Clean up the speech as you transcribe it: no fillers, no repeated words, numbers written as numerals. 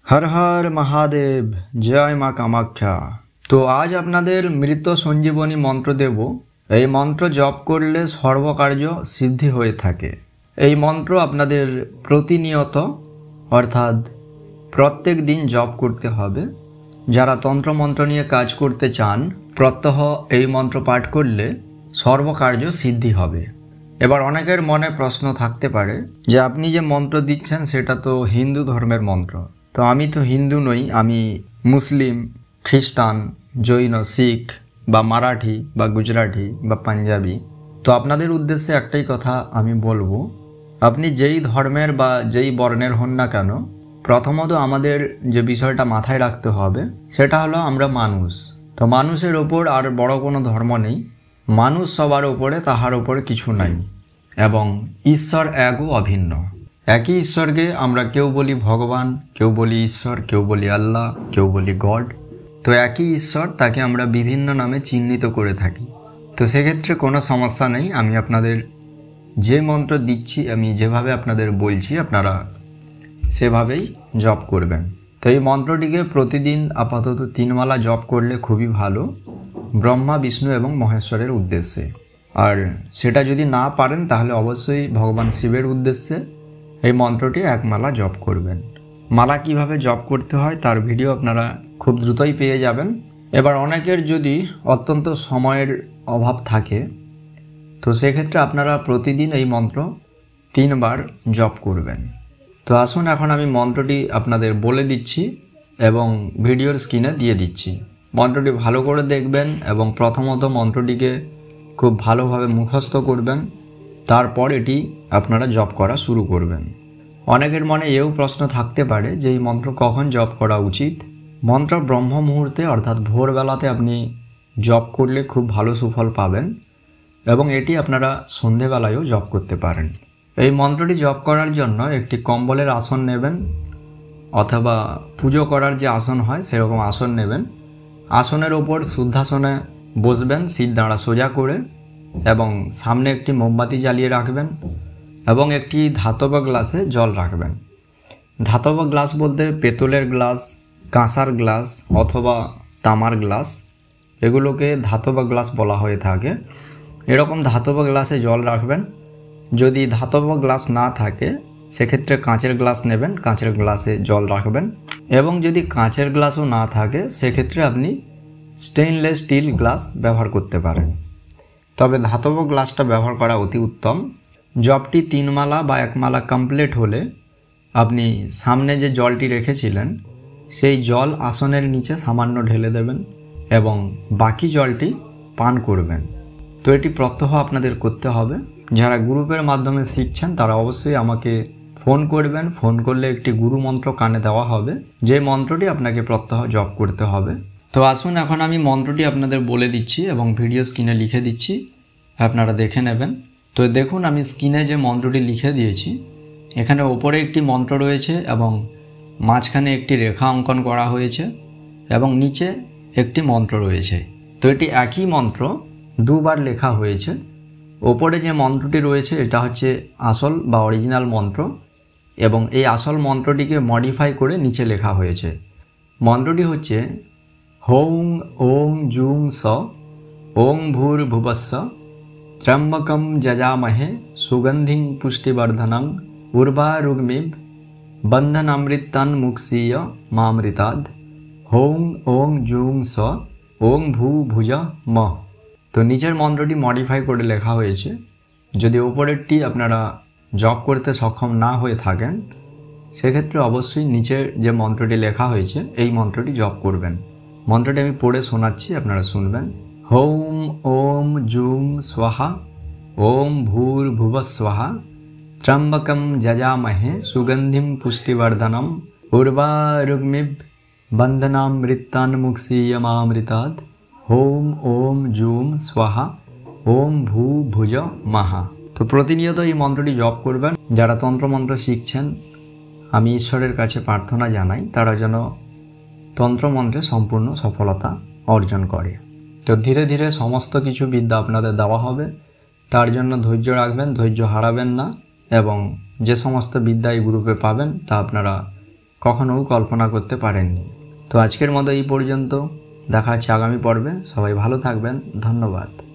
হর হর মহাদেব, জয় মা কামাখ্যা। তো আজ আপনাদের মৃত সঞ্জীবনী মন্ত্র দেব। এই মন্ত্র জপ করলে সর্বকার্য সিদ্ধি হয়ে থাকে। এই মন্ত্র আপনাদের প্রতিনিয়ত অর্থাৎ প্রত্যেক দিন জপ করতে হবে। যারা তন্ত্রমন্ত্র নিয়ে কাজ করতে চান প্রত্যহ এই মন্ত্র পাঠ করলে সর্বকার্য সিদ্ধি হবে। এবার অনেকের মনে প্রশ্ন থাকতে পারে যে আপনি যে মন্ত্র দিচ্ছেন সেটা তো হিন্দু ধর্মের মন্ত্র। তো আমি তো হিন্দু নই, আমি মুসলিম, খ্রিস্টান, জৈন, শিখ বা মারাঠি বা গুজরাটি বা পাঞ্জাবি। তো আপনাদের উদ্দেশ্যে একটাই কথা আমি বলবো, আপনি যেই ধর্মের বা যেই বর্ণের হন না কেন, প্রথমত আমাদের যে বিষয়টা মাথায় রাখতে হবে সেটা হলো আমরা মানুষ। তো মানুষের ওপর আর বড় কোনো ধর্ম নেই। মানুষ সবার ওপরে, তাহার ওপরে কিছু নাই, এবং ঈশ্বর একও অভিন্ন। একই ঈশ্বরকে আমরা কেউ বলি ভগবান, কেউ বলি ঈশ্বর, কেউ বলি আল্লাহ, কেউ বলি গড। তো একই ঈশ্বর, তাকে আমরা বিভিন্ন নামে চিহ্নিত করে থাকি। তো সেক্ষেত্রে কোনো সমস্যা নেই। আমি আপনাদের যে মন্ত্র দিচ্ছি, আমি যেভাবে আপনাদের বলছি আপনারা সেভাবেই জপ করবেন। তো এই মন্ত্রটিকে প্রতিদিন আপাতত 3 মালা জপ করলে খুবই ভালো, ব্রহ্মা, বিষ্ণু এবং মহেশ্বরের উদ্দেশ্যে। আর সেটা যদি না পারেন তাহলে অবশ্যই ভগবান শিবের উদ্দেশ্যে এই মন্ত্রটি 1 মালা জপ করবেন। মালা কিভাবে জপ করতে হয় তার ভিডিও আপনারা খুব দ্রুতই পেয়ে যাবেন। এবার অনেকের যদি অত্যন্ত সময়ের অভাব থাকে, তো সেক্ষেত্রে আপনারা প্রতিদিন এই মন্ত্র 3 বার জপ করবেন। তো আসুন এখন আমি মন্ত্রটি আপনাদের বলে দিচ্ছি এবং ভিডিওর স্ক্রিনে দিয়ে দিচ্ছি। মন্ত্রটি ভালো করে দেখবেন এবং প্রথমত মন্ত্রটিকে খুব ভালোভাবে মুখস্থ করবেন, তারপর এটি আপনারা জপ করা শুরু করবেন। অনেকের মনে এও প্রশ্ন থাকতে পারে যে এই মন্ত্র কখন জপ করা উচিত। মন্ত্র ব্রহ্ম মুহূর্তে অর্থাৎ ভোরবেলাতে আপনি জপ করলে খুব ভালো সুফল পাবেন, এবং এটি আপনারা সন্ধেবেলায়ও জপ করতে পারেন। এই মন্ত্রটি জপ করার জন্য একটি কম্বলের আসন নেবেন, অথবা পুজো করার যে আসন হয় সেরকম আসন নেবেন। আসনের ওপর শুদ্ধাসনে বসবেন, সিট দাঁড়া সোজা করে, এবং সামনে একটি মোমবাতি জ্বালিয়ে রাখবেন এবং একটি ধাতব গ্লাসে জল রাখবেন। ধাতব গ্লাস বলতে পেতলের গ্লাস, কাঁসার গ্লাস অথবা তামার গ্লাস, এগুলোকে ধাতব গ্লাস বলা হয়ে থাকে। এরকম ধাতব গ্লাসে জল রাখবেন। যদি ধাতব গ্লাস না থাকে সেক্ষেত্রে কাঁচের গ্লাস নেবেন, কাঁচের গ্লাসে জল রাখবেন। এবং যদি কাঁচের গ্লাসও না থাকে সেক্ষেত্রে আপনি স্টেইনলেস স্টিল গ্লাস ব্যবহার করতে পারেন, তবে ধাতব গ্লাসটা ব্যবহার করা অতি উত্তম। জপটি 3 মালা বা 1 মালা কমপ্লিট হলে আপনি সামনে যে জলটি রেখেছিলেন সেই জল আসনের নিচে সামান্য ঢেলে দেবেন এবং বাকি জলটি পান করবেন। তো এটি প্রত্যহ আপনাদের করতে হবে। যারা গ্রুপের মাধ্যমে শিখছেন তারা অবশ্যই আমাকে ফোন করবেন। ফোন করলে একটি গুরু মন্ত্র কানে দেওয়া হবে, যে মন্ত্রটি আপনাকে প্রত্যহ জপ করতে হবে। তো আসুন এখন আমি মন্ত্রটি আপনাদের বলে দিচ্ছি এবং ভিডিও স্ক্রিনে লিখে দিচ্ছি, আপনারা দেখে নেবেন। তো দেখুন আমি স্ক্রিনে যে মন্ত্রটি লিখে দিয়েছি, এখানে ওপরে একটি মন্ত্র রয়েছে এবং মাঝখানে একটি রেখা অঙ্কন করা হয়েছে এবং নিচে একটি মন্ত্র রয়েছে। তো এটি একই মন্ত্র 2 বার লেখা হয়েছে। ওপরে যে মন্ত্রটি রয়েছে এটা হচ্ছে আসল বা অরিজিনাল মন্ত্র, এবং এই আসল মন্ত্রটিকে মডিফাই করে নিচে লেখা হয়েছে। মন্ত্রটি হচ্ছে হৌং ওং জুং স ওং ভূর ভুবস্স ত্র্যম্বকম যজামহে সুগন্ধিং পুষ্টিবর্ধনং উর্বারুগ্মিব বন্ধনামৃতান মুক্ষীয় মামৃতাদ হৌং ওং জুং স ওং ভূ ভুজ ম। তো নিচের মন্ত্রটি মডিফাই করে লেখা হয়েছে। যদি ওপরেরটি আপনারা জপ করতে সক্ষম না হয়ে থাকেন সেক্ষেত্রে অবশ্যই নিচের যে মন্ত্রটি লেখা হয়েছে এই মন্ত্রটি জপ করবেন। মন্ত্রটি আমি পড়ে শোনাচ্ছি, আপনারা শুনবেন। হৌম ওম জুম স্বাহা ওম ভূর ভুবস্বাহা ত্র্যম্বকম যজামহে সুগন্ধিম পুষ্টিবর্ধনম উর্বারুগ্মিব বন্ধনামৃতান মুক্ষীয় মামৃতাদ হোম ওম জুম স্বাহা ওম ভূ ভুজ মাহা। তো প্রতিনিয়ত এই মন্ত্রটি জপ করবেন। যারা তন্ত্রমন্ত্র শিখছেন আমি ঈশ্বরের কাছে প্রার্থনা জানাই তারা যেন তন্ত্রমন্ত্রে সম্পূর্ণ সফলতা অর্জন করে। তো ধীরে ধীরে সমস্ত কিছু বিদ্যা আপনাদের দেওয়া হবে, তার জন্য ধৈর্য রাখবেন, ধৈর্য হারাবেন না, এবং যে সমস্ত বিদ্যা এই গ্রুপে পাবেন তা আপনারা কখনোও কল্পনা করতে পারেননি। তো আজকের মতো এই পর্যন্ত, দেখা হচ্ছে আগামী পর্বে। সবাই ভালো থাকবেন, ধন্যবাদ।